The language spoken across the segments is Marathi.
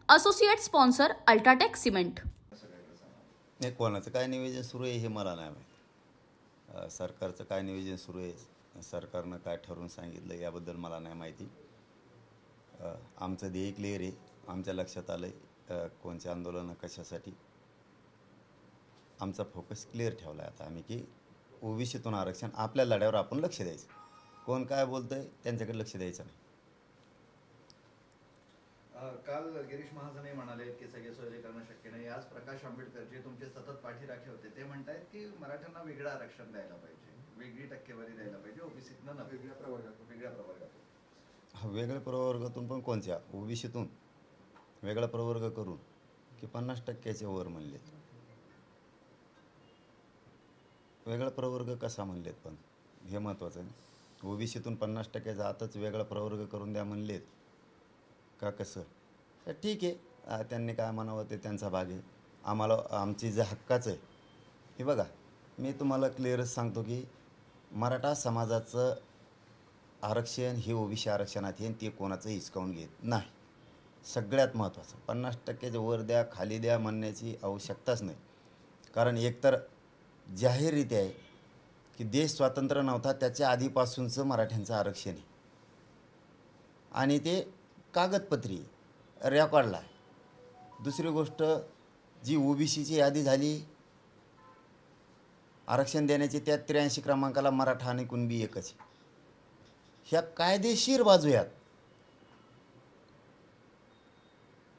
Associate sponsor UltraTech cement. नाही, कोणाचं काय नियोजन सुरू आहे हे मला नाही माहिती. सरकारचं काय नियोजन सुरू आहे, सरकारनं काय ठरवून सांगितलं याबद्दल मला नाही माहिती. आमचं ध्येय क्लिअर आहे, आमच्या लक्षात आलं आहे कोणचे आंदोलनं कशासाठी. आमचा फोकस क्लिअर ठेवला आहे आता आम्ही की ओबीसीतून आरक्षण, आपल्या लढ्यावर आपण लक्ष द्यायचं. कोण काय बोलतंय त्यांच्याकडे लक्ष द्यायचं नाही. काल गिरीश महाजनही म्हणाले की सगळे सोयरे करणं शक्य नाही. आज प्रकाश आंबेडकर जे तुमचे सतत पाठीराखे होते ते म्हणतायत की मराठ्यांना वेगळं आरक्षण द्यायला पाहिजे, वेगळी टक्केवारी द्यायला पाहिजे, ओबीसीतनं वेगळ्या प्रवर्गातून. वेगळ्या प्रवर्गातून पण कोणत्या? ओबीसीतून वेगळा प्रवर्ग करून की 50% वर म्हणलेत. वेगळा प्रवर्ग कसा म्हणलेत पण हे महत्त्वाचं आहे. ओबीसीतून 50% आताच वेगळा प्रवर्ग करून द्या म्हणलेत का कसं? तर ठीक आहे, त्यांनी काय म्हणावं ते त्यांचा भाग आहे. आम्हाला आमची जे हक्काचं आहे हे बघा, मी तुम्हाला क्लिअरच सांगतो की मराठा समाजाचं आरक्षण हे ओबीसी आरक्षणात येईल, ते कोणाचं हिसकावून घेत नाही. सगळ्यात महत्त्वाचं 50%च्या वर द्या खाली द्या म्हणण्याची आवश्यकताच नाही. कारण एकतर जाहीररीत्या आहे की देश स्वातंत्र्य नव्हता त्याच्या आधीपासूनचं मराठ्यांचं आरक्षण आहे आणि ते कागदपत्री रेकॉर्डला आहे. दुसरी गोष्ट, जी ओबीसीची यादी झाली आरक्षण देण्याची त्या 83 क्रमांकाला मराठा आणि कुणबी एकच. ह्या कायदेशीर बाजू आहेत,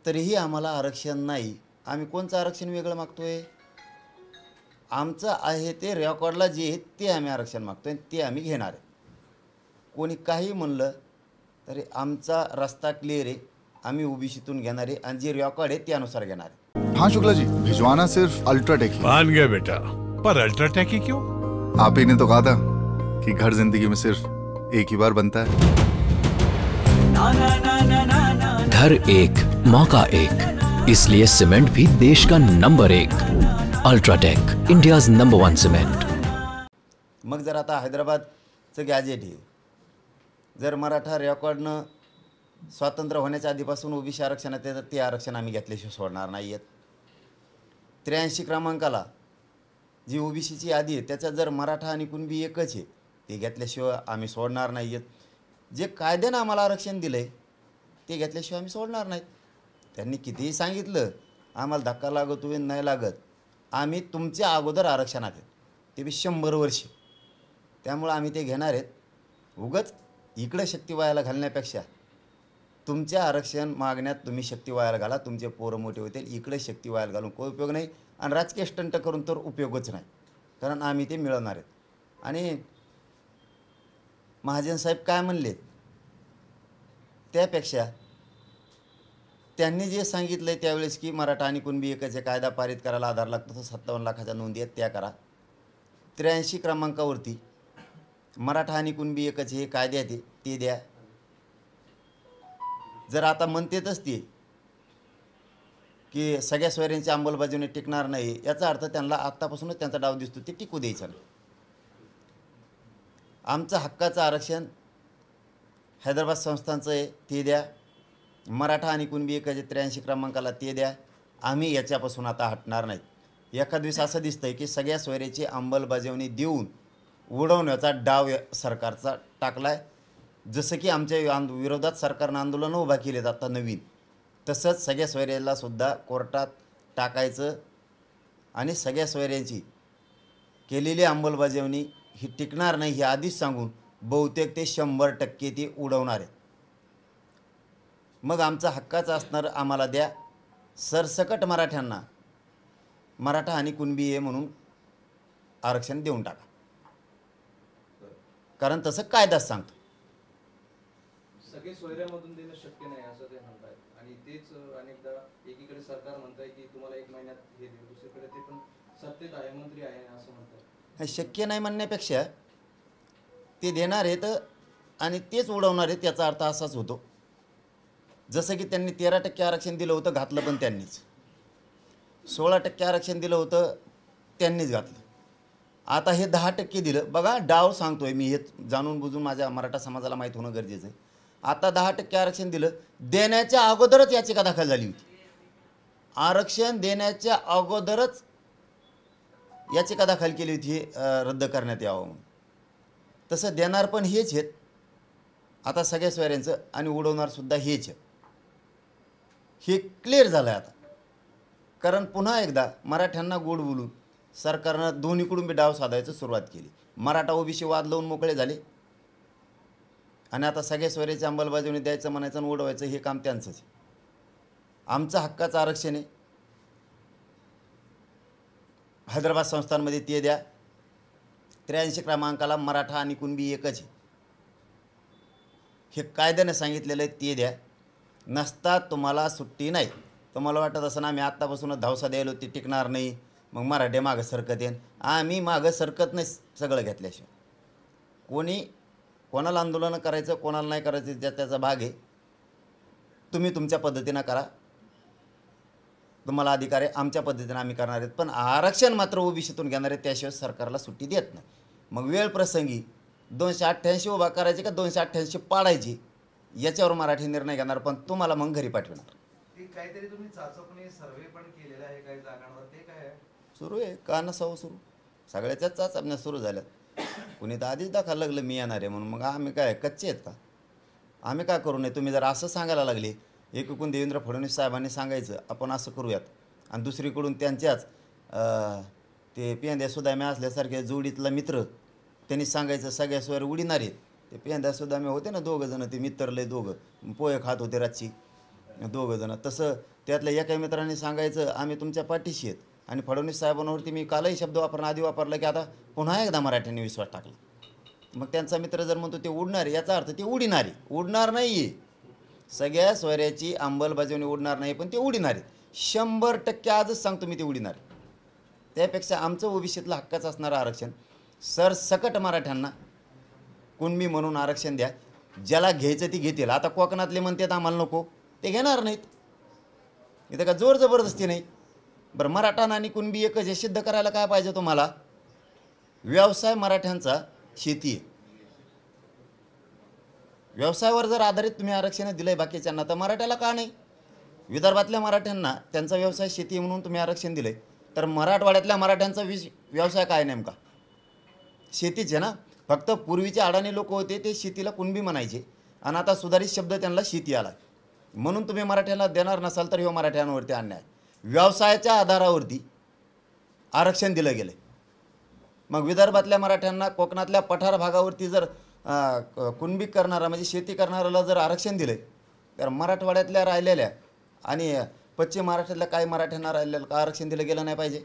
तरीही आम्हाला आरक्षण नाही. आम्ही कोणचं आरक्षण वेगळं मागतोय? आमचं आहे ते रेकॉर्डला जे आहे ते आम्ही आरक्षण मागतोय, ते आम्ही घेणार आहे. कोणी काही म्हणलं तरी आमचा रस्ता क्लियर आहे, आम्ही ओबीसीतून घेणार आहे आणि जे रेकॉर्ड आहे त्यानुसार घेणार आहे. हाँ शुक्ला जी, भिजवाना सिर्फ अल्ट्राटेक ही। मान गया बेटा, पर अल्ट्राटेक ही क्यों? आप ही ने तो कहा था कि घर जिंदगी में सिर्फ एक ही बार बनता है। घर एक, मौका एक, इसलिए सीमेंट भी देश का number 1। UltraTech, India's number 1 cement. मग जर आता हैदराबादचं गॅजेट आहे, जर मराठा रेकॉर्डनं स्वातंत्र्य होण्याच्या आधीपासून ओबीसी आरक्षणात येतं, ते आरक्षण आम्ही घेतल्याशिवाय सोडणार नाही आहेत. 83 क्रमांकाला जी ओबीसीची यादी आहे त्याच्यात जर मराठा आणि कुणबी एकच आहे, ते घेतल्याशिवाय आम्ही सोडणार नाही आहेत. जे कायद्यानं आम्हाला आरक्षण दिलं आहे ते घेतल्याशिवाय आम्ही सोडणार नाहीत. त्यांनी कितीही सांगितलं आम्हाला धक्का लागतो नाही लागत, आम्ही तुमच्या अगोदर आरक्षणात आहेत, ते बी 100 वर्ष. त्यामुळं आम्ही ते घेणार आहेत. उगाच इकडे शक्ती वायाला घालण्यापेक्षा तुमच्या आरक्षण मागण्यात तुम्ही शक्ती वायाला घाला, तुमचे पोरं मोठे होतील. इकडे शक्ती वायाला घालून काही उपयोग नाही आणि राजकीय स्टंट करून तर उपयोगच नाही, कारण आम्ही ते मिळवणार आहेत. आणि महाजन साहेब काय म्हणलेत त्यापेक्षा त्यांनी जे सांगितलं आहे त्यावेळेस की मराठा आणि कुणबी एकाचे कायदा पारित करायला आधार लागतो, तर 57 लाखाच्या नोंदी आहेत त्या करा. 83 क्रमांकावरती मराठा आणि कुणबी एकाचे हे कायदे आहेत ते द्या. जर आता म्हणतेतच ते की सगळ्या सोयऱ्यांची अंमलबजावणी टिकणार नाही, याचा अर्थ त्यांना आत्तापासूनच त्यांचा डाव दिसतो, ते टिकू द्यायचं नाही. आमचं हक्काचं आरक्षण हैदराबाद संस्थांचं आहे ते द्या. मराठा आणि कुणबी एकाचे 83 क्रमांकाला ते द्या. आम्ही याच्यापासून आता हटणार नाहीत. एखाद दिवस असं दिसतंय की सगळ्या सोयऱ्याची अंमलबजावणी देऊन उडवण्याचा डाव सरकारचा टाकला आहे. जसं की आमच्या विरोधात सरकारनं आंदोलनं उभा केलेत आता नवीन, तसंच सगळ्या सोयऱ्याला सुद्धा कोर्टात टाकायचं आणि सगळ्या सोयऱ्यांची केलेली अंमलबजावणी ही टिकणार नाही हे आधीच सांगून बहुतेक ते 100% ते उडवणार आहेत. मग आमचा हक्काचं असणार आम्हाला द्या. सरसकट मराठ्यांना मराठा आणि कुणबी आहे म्हणून आरक्षण देऊन टाका, कारण तसं कायदाच सांगतो. सगळे सोयऱ्यामधून देणं शक्य नाही असं ते म्हणतात आणि तेच अनेकदा एकीकडे सरकार म्हणतंय की तुम्हाला 1 महिन्यात हे देऊ, दुसरीकडे ते पण सत्तेत आहे, मंत्री आहे असं म्हणतात. हे शक्य नाही म्हणण्यापेक्षा ते देणार आहेत आणि तेच उडवणार आहेत, याचा अर्थ असाच होतो. जसं की त्यांनी 13% आरक्षण दिलं होतं, घातलं पण त्यांनीच. 16% आरक्षण दिलं होतं, त्यांनीच घातलं. आता हे 10% दिलं. बघा डाव सांगतोय मी, हे जाणून बुजून माझ्या मराठा समाजाला माहीत होणं गरजेचं आहे. आता 10% आरक्षण दिलं, देण्याच्या अगोदरच याचिका दाखल झाली होती. आरक्षण देण्याच्या अगोदरच याचिका दाखल केली होती रद्द करण्यात यावं म्हणून. तसं देणार पण हेच आहेत आता सगळ्या सोयऱ्यांचं, आणि उडवणार सुद्धा हेच आहेत. हे क्लिअर झालं आहे आता. कारण पुन्हा एकदा मराठ्यांना गोड बोलून सरकारनं दोन्हीकडून बी डाव साधायचं सुरुवात केली. मराठा ओबीसी वाद लावून मोकळे झाले आणि आता सगळ्या सोयऱ्याची अंमलबजावणी द्यायचं म्हणायचं आणि उडवायचं हे काम त्यांचंच आहे. आमचं हक्काचं आरक्षण आहे, हैदराबाद संस्थांमध्ये ते द्या. 83 क्रमांकाला मराठा आणि कुणबी एकच आहे, हे कायद्याने सांगितलेलं आहे, ते द्या. नसता तुम्हाला सुट्टी नाही. तुम्हाला वाटत असं ना आम्ही आत्तापासूनच धावसा द्यायला ते टिकणार नाही, मग मराठे मागं सरकत येईन. आम्ही मागं सरकत नाही सगळं घेतल्याशिवाय. कोणाला आंदोलनं करायचं कोणाला नाही करायचं त्याचा भाग आहे. तुम्ही तुमच्या पद्धतीनं करा, तुम्हाला अधिकार आहे. आमच्या पद्धतीनं आम्ही करणार आहेत, पण आरक्षण मात्र ओबीसीतून घेणार आहे, त्याशिवाय सरकारला सुट्टी देत नाही. मग वेळ प्रसंगी 288 उभा करायची का 288 पाडायची याच्यावर मराठी निर्णय घेणार, पण तुम्हाला मग घरी पाठवणार. काहीतरी तुम्ही चाचपणी सर्वे पण केलेला आहे काही जागांवर, ते काय आहे? सुरू आहे का नसावं सुरू. सगळ्याच्याच चाचपण्या सुरू झाल्यात. कुणी तर आधीच दाखवायला लागलं मी येणार आहे म्हणून. मग आम्ही काय कच्चे आहेत का? आम्ही काय करू नये? तुम्ही जर असं सांगायला लागले, एकीकडून देवेंद्र फडणवीस साहेबांनी सांगायचं आपण असं करूयात, आणि दुसरीकडून त्यांच्याच ते पेंद्या सुदामे असल्यासारख्या जोडीतला मित्र त्यांनी सांगायचं सगळ्या सोयर उडीणार आहेत. ते पेंद्या सुदामे होते ना दोघंजणं, ते मित्रले दोघं पोहे खात होते रातची दोघंजणं. तसं त्यातल्या एका मित्रांनी सांगायचं आम्ही तुमच्या पाठीशी आहेत, आणि फडणवीस साहेबांवरती मी कालही शब्द वापरणं आधी वापरला की आता पुन्हा एकदा मराठ्यांनी विश्वास टाकला. मग त्यांचा मित्र जर म्हणतो ते उडणार, याचा अर्थ ते उडीणारे. उडणार नाही आहे, सगळ्या सोयऱ्याची अंमलबजावणी उडणार नाही, पण ते उडीणार आहेत 100%. आजच सांगतो मी, ते उडीणार. त्यापेक्षा आमचं ओबीसीतलं हक्काचं असणारं आरक्षण सरसकट मराठ्यांना कुणबी म्हणून आरक्षण द्या. ज्याला घ्यायचं ती घेतील. आता कोकणातले म्हणतात आम्हाला नको, ते घेणार नाहीत. इथं का जोर जबरदस्ती नाही. बरं, मराठा आणि कुणबी एकच हे सिद्ध करायला काय पाहिजे तुम्हाला? व्यवसाय मराठ्यांचा शेती आहे. व्यवसायावर जर आधारित तुम्ही आरक्षण दिलं आहे बाकीच्यांना, तर मराठ्याला का नाही? विदर्भातल्या मराठ्यांना त्यांचा व्यवसाय शेती म्हणून तुम्ही आरक्षण दिलं आहे, तर मराठवाड्यातल्या मराठ्यांचा व्यवसाय काय नेमका? शेतीच आहे ना. फक्त पूर्वीचे अडाणी लोक होते ते शेतीला कुणबी म्हणायचे, आणि आता सुधारित शब्द त्यांना शेती आला. म्हणून तुम्ही मराठ्यांना देणार नसाल तर ह्यो मराठ्यांवरती अन्याय. व्यवसायाच्या आधारावरती आरक्षण दिलं गेलं. मग विदर्भातल्या मराठ्यांना कोकणातल्या पठार भागावरती जर कुणबी करणारा म्हणजे शेती करणाऱ्याला जर आरक्षण दिलं, तर मराठवाड्यातल्या राहिलेल्या आणि पश्चिम महाराष्ट्रातल्या काही मराठ्यांना राहिलेलं का आरक्षण दिलं गेलं नाही पाहिजे?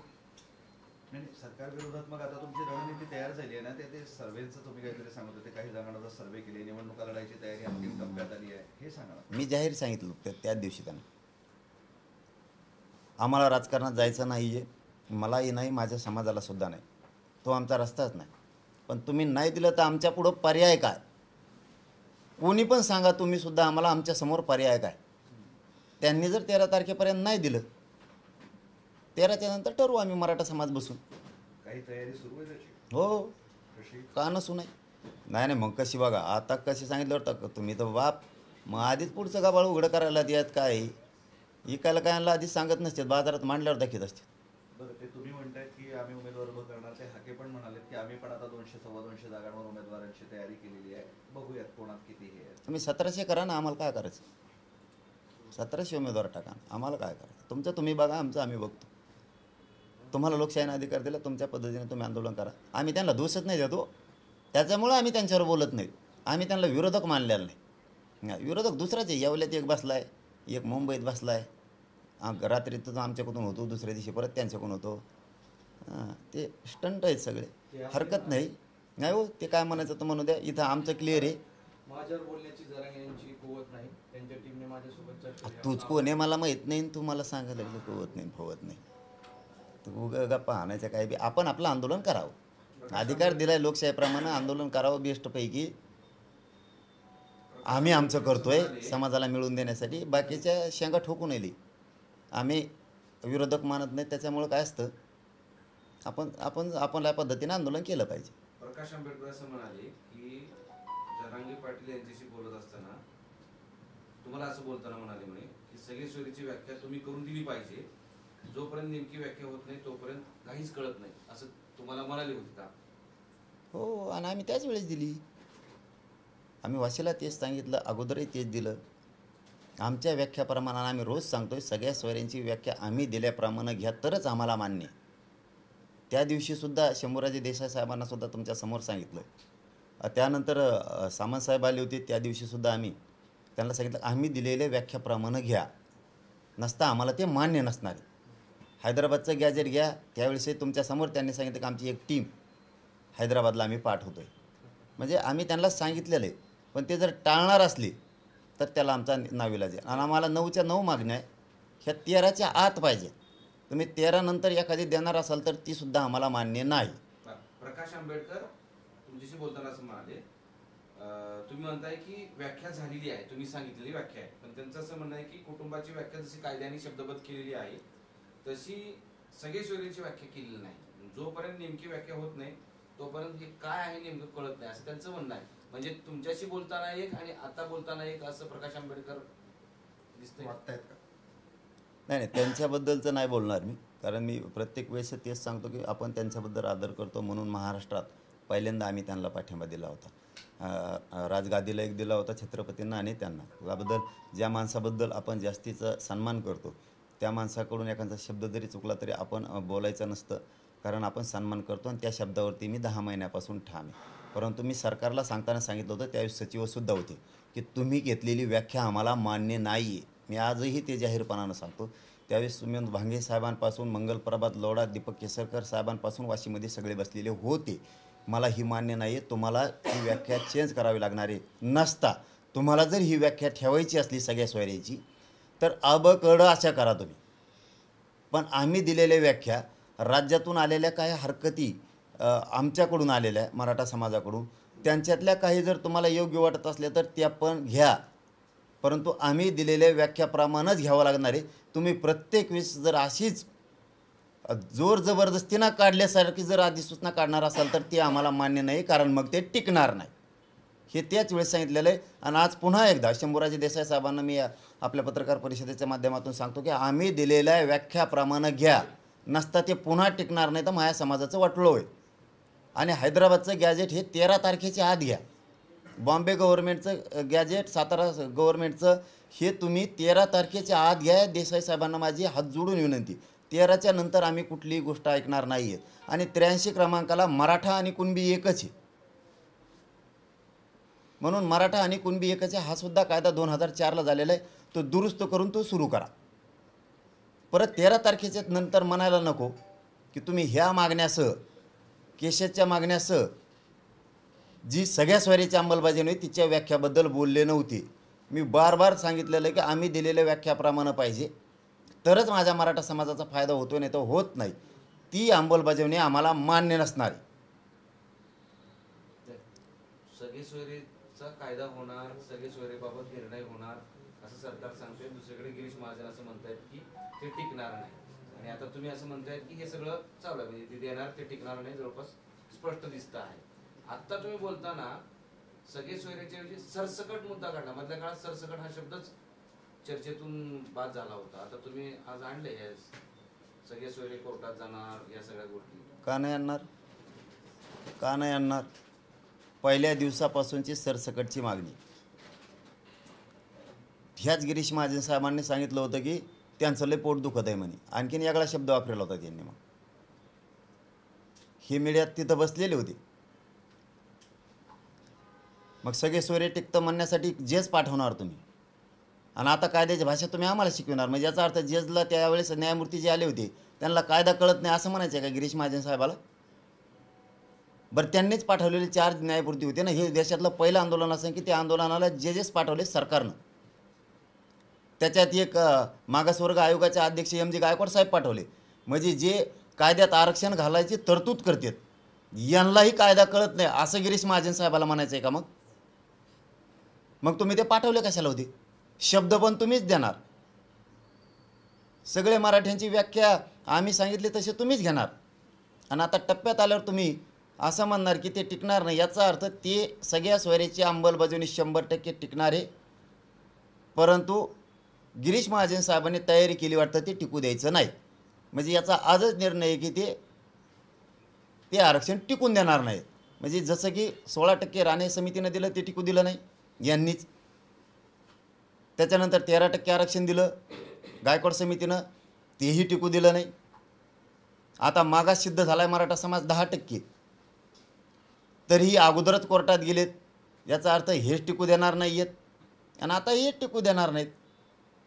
नाही, सरकार विरोधात मग आता तुमची रणनीती तयार झाली आहे ना. ते सर्वेचं तुम्ही काहीतरी सांगत होते, काही जणांना सर्वे केले, निवडणुका लढायची तयारी अंतिम टप्प्यात आली आहे, हे सांगा ना. मी जाहीर सांगितलं त्याच दिवशी त्यांना, आम्हाला राजकारणात जायचं नाही आहे, मलाही नाही, माझ्या समाजाला सुद्धा नाही, तो आमचा रस्ताच नाही. पण तुम्ही नाही दिलं तर आमच्या पुढं पर्याय काय? कोणी पण सांगा तुम्ही सुद्धा आम्हाला, आमच्यासमोर पर्याय काय? त्यांनी जर 13 तारखेपर्यंत नाही दिलं, 13च्या नंतर ठरवू आम्ही मराठा समाज बसून. काही तयारी सुरू आहे त्याची? हो, कशी? का नसू नाही? नाही मग कशी बघा, आता कशी सांगितलं होतं तुम्ही तर बाप, मग आधीच पुढचं गाभाळ उघडं करायला द्यात काय? इकायला काय आणलं आधीच सांगत नसतात, बाजारात मांडल्यावर दाखवत असतात. बरं, ते तुम्ही म्हणतायत की आम्ही उमेदवार उभं करणार, ते हाके पण म्हणालेत की आम्ही पण आता 200-250 जागांवर उमेदवारांची तयारी केलेली आहे, बघूयात कोणात किती हे आहे. तुम्ही 1700 करा ना, आम्हाला काय करायचं? 1700 उमेदवार टाका, आम्हाला काय करायचं? तुमचं तुम्ही बघा, आमचं आम्ही बघतो. तुम्हाला लोकशाहीने अधिकार दिला, तुमच्या पद्धतीने तुम्ही आंदोलन करा. आम्ही त्यांना दोषच नाही देतो, त्याच्यामुळं आम्ही त्यांच्यावर बोलत नाही. आम्ही त्यांना विरोधक मानलेला नाही. विरोधक दुसराच आहे. येवल्यात एक बसला आहे, एक मुंबईत बसला आहे, रात्रीतच आमच्याकडून होतो, दुसऱ्या दिवशी परत त्यांच्याकडून होतो. ते स्टंट आहेत सगळे, हरकत नाही. नाही हो, ते काय म्हणायचं तर म्हणू द्या, इथं आमचं क्लिअर आहे. माझ्यावर बोलण्याची जरा यांची कुवत नाही, त्यांच्या टीमने माझ्यासोबत चर्चा केली. तूच कोण आहे मला माहीत नाही, तू मला सांगायला लागलं कुवत नाही फवत नाही. तू गप्पा आणायचं काय बी. आपण आपलं आंदोलन करावं, अधिकार दिलाय लोकशाहीप्रमाणे, आंदोलन करावं बेस्टपैकी. आम्ही आमचं करतोय समाजाला मिळवून देण्यासाठी, बाकीच्या शेंगा ठोकू नये. आम्ही विरोधक मानत नाही, त्याच्यामुळं काय असतं, आपण या पद्धतीने आंदोलन केलं पाहिजे. प्रकाश आंबेडकर असं म्हणाले की जरांगे पाटील यांच्याशी बोलत असताना तुम्हाला असं बोलताना म्हणाले म्हणे की सगळे सोयरीची व्याख्या तुम्ही करून दिली पाहिजे. जोपर्यंत नेमकी व्याख्या होत नाही तोपर्यंत काहीच कळत नाही असं तुम्हाला म्हणाले होते का? हो, आणि आम्ही त्याच वेळेस दिली. आम्ही वाशीला तेच सांगितलं, अगोदरही तेच दिलं. आमच्या व्याख्याप्रमाणे आम्ही रोज सांगतोय सगळ्या सोयऱ्यांची व्याख्या आम्ही दिल्याप्रमाणे घ्या तरच आम्हाला मान्य. त्या दिवशीसुद्धा शंभूराजे देसाई साहेबांना सुद्धा तुमच्या समोर सांगितलं. त्यानंतर सामंत साहेब आले होते, त्या दिवशीसुद्धा आम्ही त्यांना सांगितलं आम्ही दिलेल्या व्याख्याप्रमाणे घ्या, नसता आम्हाला ते मान्य नसणार. हैदराबादचं गॅजेट घ्या, त्यावेळेसही तुमच्यासमोर त्यांनी सांगितलं की आमची एक टीम हैदराबादला आम्ही पाठवतो आहे. म्हणजे आम्ही त्यांना सांगितलेलं आहे, पण ते जर टाळणार असले तर त्याला आमचा नाविलाज आहे. आणि आम्हाला 9च्या 9 मागण्या आहे, ह्या 13च्या आत पाहिजे. तुम्ही 13 नंतर एखादी देणार असाल तर तीसुद्धा आम्हाला मान्य नाही. प्रकाश आंबेडकर तुमच्याशी बोलताना असं म्हणाले, तुम्ही म्हणताय की व्याख्या झालेली आहे, तुम्ही सांगितलेली व्याख्या आहे, पण त्यांचं असं म्हणणं आहे की कुटुंबाची व्याख्या जशी कायद्याने शब्दबद्ध केलेली आहे तशी सगळे सोयरीची व्याख्या केलेली नाही. जोपर्यंत नेमकी व्याख्या होत नाही तोपर्यंत हे काय आहे नेमकं कळत नाही असं त्यांचं म्हणणं आहे. म्हणजे तुमच्याशी बोलताना एक आणि आता बोलताना एक असं प्रकाश आंबेडकर दिसतंय. वाटतायत का? नाही, त्यांच्याबद्दलचं नाही बोलणार मी, कारण मी प्रत्येक वेळेस तेच सांगतो की आपण त्यांच्याबद्दल आदर करतो. म्हणून महाराष्ट्रात पहिल्यांदा आम्ही त्यांना पाठिंबा दिला होता. राजगादीला एक दिला होता छत्रपतींना आणि त्यांना. याबद्दल ज्या माणसाबद्दल आपण जास्तीचा सन्मान करतो त्या माणसाकडून एखादा शब्द जरी चुकला तरी आपण बोलायचं नसतं, कारण आपण सन्मान करतो आणि त्या शब्दावरती मी 10 महिन्यापासून ठाम आहे. परंतु मी सरकारला सांगताना सांगितलं होतं, त्यावेळेस सचिवसुद्धा होते, की तुम्ही घेतलेली व्याख्या आम्हाला मान्य नाही आहे. मी आजही ते जाहीरपणानं सांगतो. त्यावेळेस सुमंत भांगे साहेबांपासून, मंगलप्रभात लोढा, दीपक केसरकर साहेबांपासून वाशीमध्ये सगळे बसलेले होते. मला ही मान्य नाही आहे, तुम्हाला ही व्याख्या चेंज करावी लागणार आहे. नसता तुम्हाला जर ही व्याख्या ठेवायची असली सगळ्या सोयऱ्याची तर अबकड अशा करा तुम्ही. पण आम्ही दिलेल्या व्याख्या, राज्यातून आलेल्या काही हरकती आमच्याकडून आलेल्या मराठा समाजाकडून, त्यांच्यातल्या काही जर तुम्हाला योग्य वाटत असल्या तर त्या पण घ्या, परंतु आम्ही दिलेल्या व्याख्याप्रमाणेच घ्यावं लागणार आहे. तुम्ही प्रत्येक वेळेस जर अशीच जोर जबरदस्तीनं काढल्यासारखी जर अधिसूचना काढणार असाल तर ते आम्हाला मान्य नाही, कारण मग ते टिकणार नाही. हे त्याच वेळेस सांगितलेलं आहे. आणि आज पुन्हा एकदा शंभूराजे देसाई साहेबांना मी आपल्या पत्रकार परिषदेच्या माध्यमातून सांगतो की आम्ही दिलेल्या व्याख्याप्रमाणे घ्या, नसता ते पुन्हा टिकणार नाही तर माझ्या समाजाचं वाटलं होय. आणि हैदराबादचं गॅजेट हे 13 तारखेच्या आत घ्या. बॉम्बे गव्हर्नमेंटचं गॅजेट, सातारा गव्हर्नमेंटचं हे तुम्ही 13 तारखेच्या आत घ्या. देसाई साहेबांना माझी हात जोडून विनंती, 13च्या नंतर आम्ही कुठलीही गोष्ट ऐकणार नाही आहे. आणि 83 क्रमांकाला मराठा आणि कुणबी एकच आहे, म्हणून मराठा आणि कुणबी एकच आहे. हा सुद्धा कायदा 2004ला झालेला आहे, तो दुरुस्त करून तो सुरू करा. परत 13 तारखेच्या नंतर म्हणायला नको की तुम्ही ह्या मागण्यासह, केशच्या मागण्यासह जी सगळ्या सोयरीची अंमलबजावणी आहे तिच्या व्याख्याबद्दल बोलले नव्हते. मी बार बार सांगितलेलं आहे की आम्ही दिलेल्या व्याख्याप्रमाणे पाहिजे तरच माझ्या मराठा समाजाचा फायदा होतो, नाही तर होत नाही. ती अंमलबजावणी आम्हाला मान्य नसणार. सगळे सोयरीचा कायदा होणार, सगळे सोयरीबाबत निर्णय होणार असं सरकार सांगतोय. दुसरीकडे गिरीश महाजन असं म्हणतायत की ते टिकणार नाही. आणि आता तुम्ही असं म्हणतायत की हे सगळं चालू आहे, म्हणजे ते देणार, ते टिकणार नाही, जवळपास स्पष्ट दिसतं आहे. आत्ता तुम्ही बोलताना सगळे सोयरीच्या ऐवजी सरसकट मुद्दा काढला. मधल्या काळात सरसकट हा शब्दच चर्चेतून बाद झाला होता. आता तुम्ही आज आणले हे सगळे सोयरे कोर्टात जाणार, या सगळ्या गोष्टी का नाही आणणार? का नाही आणणार? पहिल्या दिवसापासूनची सरसकटची मागणी. ह्याच गिरीश महाजन साहेबांनी सांगितलं होतं की त्यांचं लय पोट दुखत आहे म्हणे. आणखीन वेगळा शब्द वापरला होता त्यांनी. मग हे मीडियात तिथं बसलेले होते. मग सगळे सोयरे टिकतं म्हणण्यासाठी जेच पाठवणार तुम्ही, आणि आता कायद्याची भाषा तुम्ही आम्हाला शिकवणार. म्हणजे याचा अर्थ जजला त्यावेळेस न्यायमूर्ती जे आले होते त्यांना कायदा कळत नाही असं म्हणायचं आहे का गिरीश महाजन साहेबाला? बरं, त्यांनीच पाठवलेले 4 न्यायमूर्ती होते ना. हे देशातलं पहिलं आंदोलन असं की त्या आंदोलनाला जजेस पाठवले सरकारनं. त्याच्यात एक मागासवर्ग आयोगाचे अध्यक्ष MG गायकवाड साहेब पाठवले. म्हणजे जे कायद्यात आरक्षण घालायची तरतूद करतात यांनाही कायदा कळत नाही असं गिरीश महाजन साहेबाला म्हणायचं आहे का? मग तुम्ही ते पाठवले कशाला होते? शब्द पण तुम्हीच देणार. सगळे मराठ्यांची व्याख्या आम्ही सांगितली तसे तुम्हीच घेणार. आणि आता टप्प्यात आल्यावर तुम्ही असं म्हणणार की ते टिकणार नाही. याचा अर्थ ते सगळ्या सोयऱ्याची अंमलबजावणी 100% टिकणार आहे, परंतु गिरीश महाजन साहेबांनी तयारी केली वाटतं ते टिकू द्यायचं नाही. म्हणजे याचा आजच निर्णय आहे की ते आरक्षण टिकून देणार नाहीत. म्हणजे जसं की 16% राणे समितीनं दिलं ते टिकू दिलं नाही यांनीच. त्याच्यानंतर 13% आरक्षण दिलं गायकवाड समितीनं, तेही टिकू दिलं नाही. आता मागास सिद्ध झाला आहे मराठा समाज 10%, तरीही अगोदरच कोर्टात गेलेत. याचा अर्थ हेच टिकू देणार नाही आहेत आणि आता हे टिकू देणार नाहीत.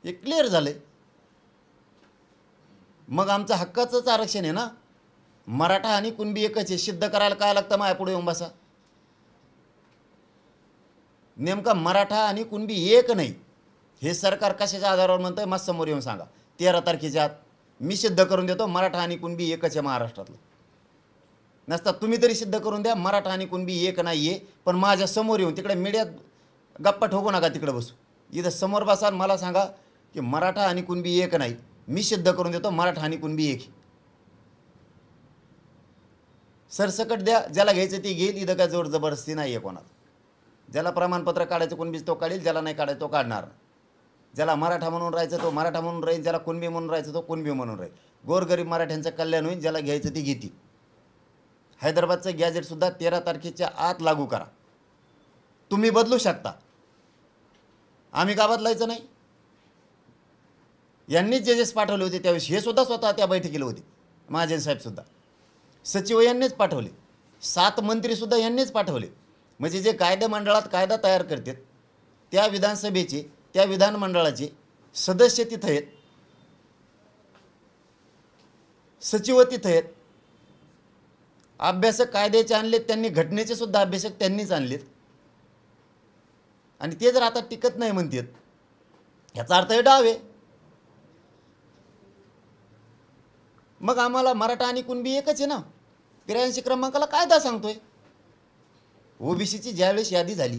हे क्लिअर झालं आहे. मग आमचं हक्काचंच आरक्षण आहे ना. मराठा आणि कुणबी एकच आहे, सिद्ध करायला काय लागतं माझ्या पुढे येऊन बसा. नेमका मराठा आणि कुणबी एक नाही हे सरकार कशाच्या आधारावर म्हणतंय मग समोर येऊन सांगा. 13 तारखेच्या आत मी सिद्ध करून देतो मराठा आणि कुणबी एकच आहे महाराष्ट्रातलं. नसता तुम्ही तरी सिद्ध करून द्या मराठा आणि कुणबी एक नाही आहे. पण माझ्या समोर येऊन, तिकडे मीडियात गप्पा ठोकू नका, तिकडे बसू, इथं समोर बसा आणि मला सांगा की मराठा आणि कुणबी एक नाही. मी सिद्ध करून देतो मराठा आणि कुणबी एक. सरसकट द्या, ज्याला घ्यायचं ते घेईल. इथं काय जोर जबरदस्ती नाही आहे कोणाला. ज्याला प्रमाणपत्र काढायचं कुणबीच तो काढील, ज्याला नाही काढायचं तो काढणार. ज्याला मराठा म्हणून राहायचं तो मराठा म्हणून राहील, ज्याला कुणबी म्हणून राहायचं तो कुणबी म्हणून राहील. गोरगरीब मराठ्यांचं कल्याण होईल, ज्याला घ्यायचं ते घेतील. हैदराबादचं गॅजेटसुद्धा 13 तारखेच्या आत लागू करा. तुम्ही बदलू शकता, आम्ही का बदलायचं नाही. यांनीच जजेस पाठवले होते त्यावेळेस, हे सुद्धा स्वतः त्या बैठकीला होते. महाजन साहेबसुद्धा, सचिव यांनीच पाठवले, 7 मंत्रीसुद्धा यांनीच पाठवले. म्हणजे जे कायदा मंडळात कायदा तयार करतात त्या विधानसभेचे, त्या विधानमंडळाचे सदस्य तिथं आहेत, सचिव तिथं आहेत. अभ्यासक कायद्याचे आणलेत त्यांनी, घटनेचे सुद्धा अभ्यासक त्यांनीच आणलेत. आणि ते जर आता टिकत नाही म्हणतात याचा अर्थ हे डाव आहे. मग आम्हाला मराठा आणि कुणबी एकच आहे ना. 83 क्रमांकाला कायदा सांगतोय. ओबीसीची ज्यावेळेस यादी झाली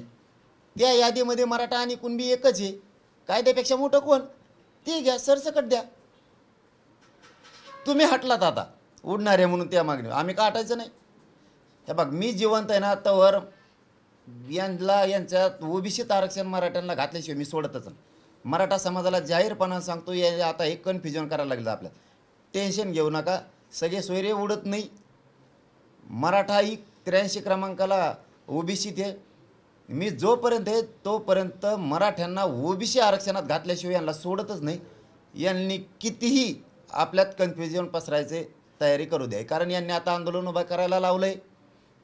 त्या यादीमध्ये मराठा आणि कुणबी एकच आहे. कायद्यापेक्षा मोठं कोण? ते घ्या, सरसकट द्या. तुम्ही हटलात आता उडणार आहे म्हणून त्या मागणी, आम्ही का हटायचं नाही. हे बघ, मी जिवंत आहे ना तवर यांच्यात ओबीसीत आरक्षण मराठ्यांना घातल्याशिवाय मी सोडतच नाही. मराठा समाजाला जाहीरपणा सांगतो, आता हे कन्फ्युजन करायला लागलं आपल्याला. टेन्शन घेऊ नका, सगळे सोयरे उडत नाही. मराठा ही 83 क्रमांकाला ओबीसीत आहे. मी जोपर्यंत आहे तोपर्यंत मराठ्यांना ओबीसी आरक्षणात घातल्याशिवाय यांना सोडतच नाही. यांनी कितीही आपल्यात कन्फ्युजन पसरायचे तयारी करू द्या. कारण यांनी आता आंदोलन उभा करायला लावलं आहे.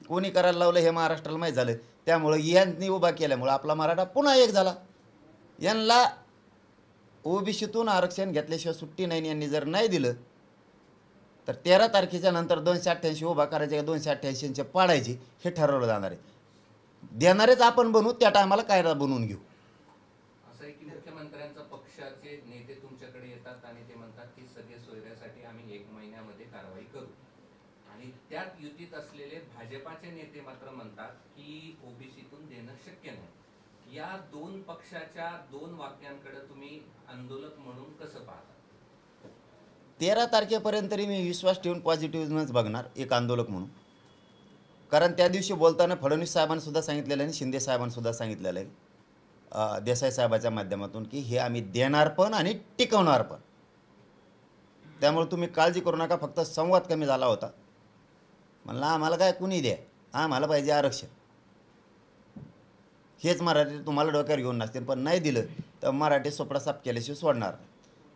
कोणी करायला लावलं हे महाराष्ट्राला माहीत झालं. त्यामुळं यांनी उभा केल्यामुळं आपला मराठा पुन्हा एक झाला. यांना ओबीसीतून आरक्षण घेतल्याशिवाय सुट्टी नाही. यांनी जर नाही दिलं तर 13 तारखेच्या नंतर 288 उभा करायचे का 288चे पाडायचे हे ठरवलं जाणार आहे. देणारेच आपण बनवू, त्या टायमाला कायदा बनवून घेऊ. असं आहे की मुख्यमंत्र्यांचा पक्षाचे नेते तुमच्याकडे येतात आणि ते म्हणतात की सगळे सोयऱ्यासाठी आम्ही 1 महिन्यामध्ये कारवाई करू. आणि त्यात युतीत असलेले भाजपाचे नेते मात्र म्हणतात की ओबीसीतून देणं शक्य नाही. या 2 पक्षाच्या 2 वाक्यांकडे तुम्ही आंदोलक म्हणून कसं पाहता? 13 तारखेपर्यंत तरी मी विश्वास ठेवून पॉझिटिव्हच बघणार एक आंदोलक म्हणून. कारण त्या दिवशी बोलताना फडणवीस साहेबांनी सुद्धा सांगितलेलं आहे आणि शिंदे साहेबांनी सुद्धा सांगितलेलं आहे देसाई साहेबाच्या माध्यमातून की हे आम्ही देणार पण आणि टिकवणार पण. त्यामुळे तुम्ही काळजी करू नका. फक्त संवाद कमी झाला होता. म्हणलं आम्हाला काय कुणी द्या, आम्हाला पाहिजे आरक्षण. हेच मराठी तुम्हाला डोक्यावर घेऊन नसतील, पण नाही दिलं तर मराठी सोपडा साफ केल्याशिवाय सोडणार.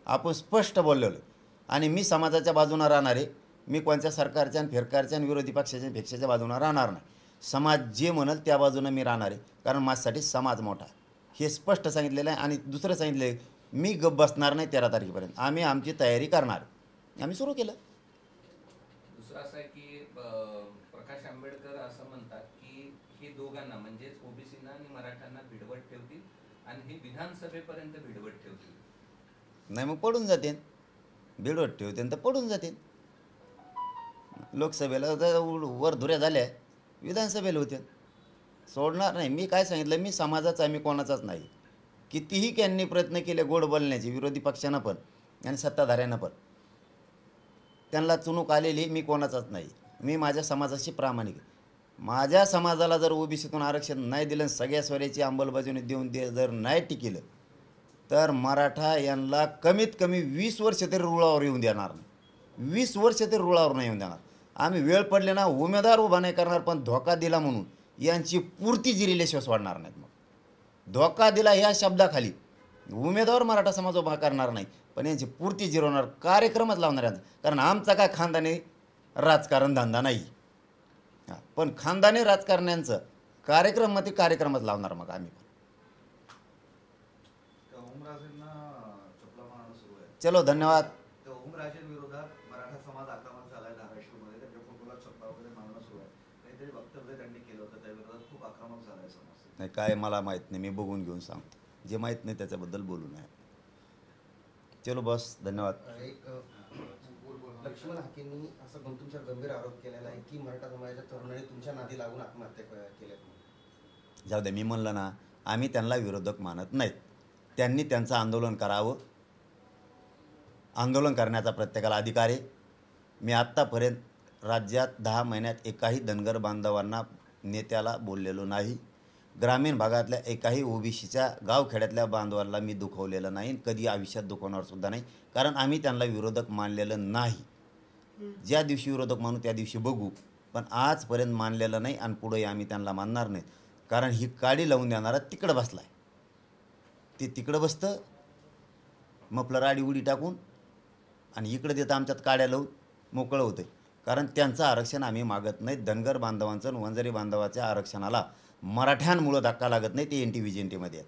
आपण स्पष्ट बोललेलो आणि मी समाजाच्या बाजूनं राहणार आहे. मी कोणत्या सरकारच्या आणि फिरकारच्या आणि विरोधी पक्षाच्या पेक्षाच्या बाजूनं राहणार नाही. समाज जे म्हणेल त्या बाजूनं मी राहणार आहे. कारण माझ्यासाठी समाज मोठा हे स्पष्ट सांगितलेलं आहे. आणि दुसरं सांगितलं आहे, मी गप बसणार नाही 13 तारखेपर्यंत. आम्ही आमची तयारी करणार. आम्ही सुरू केलं. दुसरं असं आहे की प्रकाश आंबेडकर असं म्हणतात की हे दोघांना म्हणजेच ओबीसीना आणि मराठ्यांना भिडवत ठेवतील आणि हे विधानसभेपर्यंत भिडवत ठेवतील. नाही मग पडून जाते. भिडवत ठेवते तर पडून जाते. लोकसभेला वर धुऱ्या झाल्या, विधानसभेला होत्या. सोडणार नाही. मी काय सांगितलं, मी समाजाचा आहे, मी कोणाचाच नाही. कितीही त्यांनी प्रयत्न केले गोड बोलण्याचे, विरोधी पक्षांना पण आणि सत्ताधाऱ्यांना पण. त्यांना चुणूक आलेली, मी कोणाचाच नाही. मी माझ्या समाजाशी प्रामाणिक. माझ्या समाजाला जर ओबीसीतून आरक्षण नाही दिलं, सगळ्या स्वऱ्याची अंमलबजावणी देऊन जर नाही टिकेलं तर मराठा यांना कमीत कमी 20 वर्ष तरी रुळावर येऊन देणार नाही. 20 वर्ष तरी रुळावर नाही येऊन देणार. आम्ही वेळ पडले ना उमेदवार उभा नाही करणार, पण धोका दिला म्हणून यांची पूर्ती जिरल्याशिवाय सोडणार नाहीत. मग धोका दिला ह्या शब्दाखाली उमेदवार मराठा समाज उभा करणार नाही, पण यांची पूर्ती जिरवणार, कार्यक्रमच लावणार यांचा. कारण आमचा काय खानदानी राजकारण धंदा नाही, पण खानदानी राजकारण्यांचं कार्यक्रम मग ते कार्यक्रमच लावणार मग आम्ही. ओमराजेंना चपला मारणं सुरू आहे. चलो धन्यवाद. तर ओमराजेंविरोधात मराठा समाज आक्रमक झालाय धाराशिवमध्ये, त्यांच्या फोटोला चपला वगैरे मारणं सुरू आहे. काहीतरी वक्तव्य त्यांनी केलं होतं, त्या विरोधात खूप आक्रमक झालाय समाज. नाही काय मला माहीत नाही, मी बघून घेऊन सांगतो. जे माहीत नाही त्याच्याबद्दल बोलू नये. चलो बस धन्यवाद. एक लक्ष्मण हाकेंनी असा तुमच्यावर गंभीर आरोप केलेला आहे की मराठा समाजाच्या तरुणांनी तुमच्या नादी लागून आत्महत्या केल्यात. जाऊ द्या, मी म्हणलं ना आम्ही त्यांना विरोधक मानत नाहीत. त्यांनी त्यांचं आंदोलन करावं, आंदोलन करण्याचा प्रत्येकाला अधिकार आहे. मी आत्तापर्यंत राज्यात 10 महिन्यात एकाही धनगर बांधवांना नेत्याला बोललेलो नाही. ग्रामीण भागातल्या एकाही ओबीसीच्या गावखेड्यातल्या बांधवांना मी दुखवलेलं नाही, कधी आयुष्यात दुखवणार सुद्धा नाही. कारण आम्ही त्यांना विरोधक मानलेलं नाही. ज्या दिवशी विरोधक मानू त्या दिवशी बघू, पण आजपर्यंत मानलेलं नाही आणि पुढेही आम्ही त्यांना मानणार नाही. कारण ही काडी लावून देणारा तिकडं बसला आहे, ते तिकडं बसतं मफलर आडी उडी टाकून आणि इकडं देतं आमच्यात काड्या लावून मोकळं होतं. कारण त्यांचं आरक्षण आम्ही मागत नाही. धनगर बांधवांचं आणि वंजारी बांधवाच्या आरक्षणाला मराठ्यांमुळं धक्का लागत नाही, ते NT-VGNT आहेत.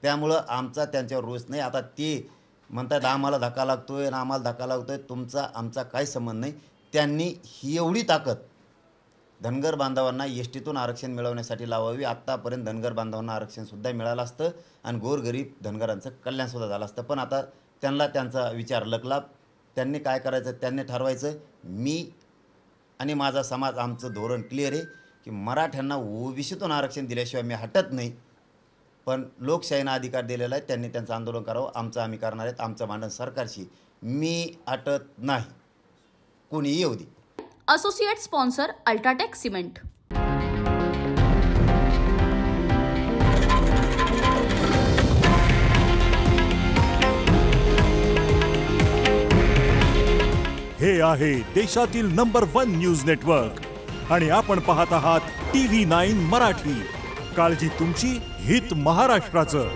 त्यामुळं आमचा त्यांच्यावर रोष नाही. आता ते म्हणतात आम्हाला धक्का लागतो आहे आणि आम्हाला धक्का लागतो आहे, तुमचा आमचा काही संबंध नाही. त्यांनी ही एवढी ताकद धनगर बांधवांना एसटीतून आरक्षण मिळवण्यासाठी लावावी. आत्तापर्यंत धनगर बांधवांना आरक्षणसुद्धा मिळालं असतं आणि गोरगरीब धनगरांचं कल्याणसुद्धा झालं असतं. पण आता त्यांना त्यांचा विचार लकला. त्यांनी काय करायचं त्यांनी ठरवायचं. मी आणि माझा समाज आमचं धोरण क्लिअर आहे की मराठ्यांना ओबीसीतून आरक्षण दिल्याशिवाय मी हटत नाही. पण लोकशाहीनं अधिकार दिलेला आहे, त्यांनी त्यांचं आंदोलन करावं. आमचं आम्ही करणार आहेत. आमचं भांडण सरकारशी, मी हटत नाही, कोणीही येऊ दे. Associate sponsor UltraTech cement. हे आहे देशातील नंबर 1 न्यूज नेटवर्क आणि आपण पाहत आहात TV9 मराठी. काळजी तुमची, हित महाराष्ट्राचं.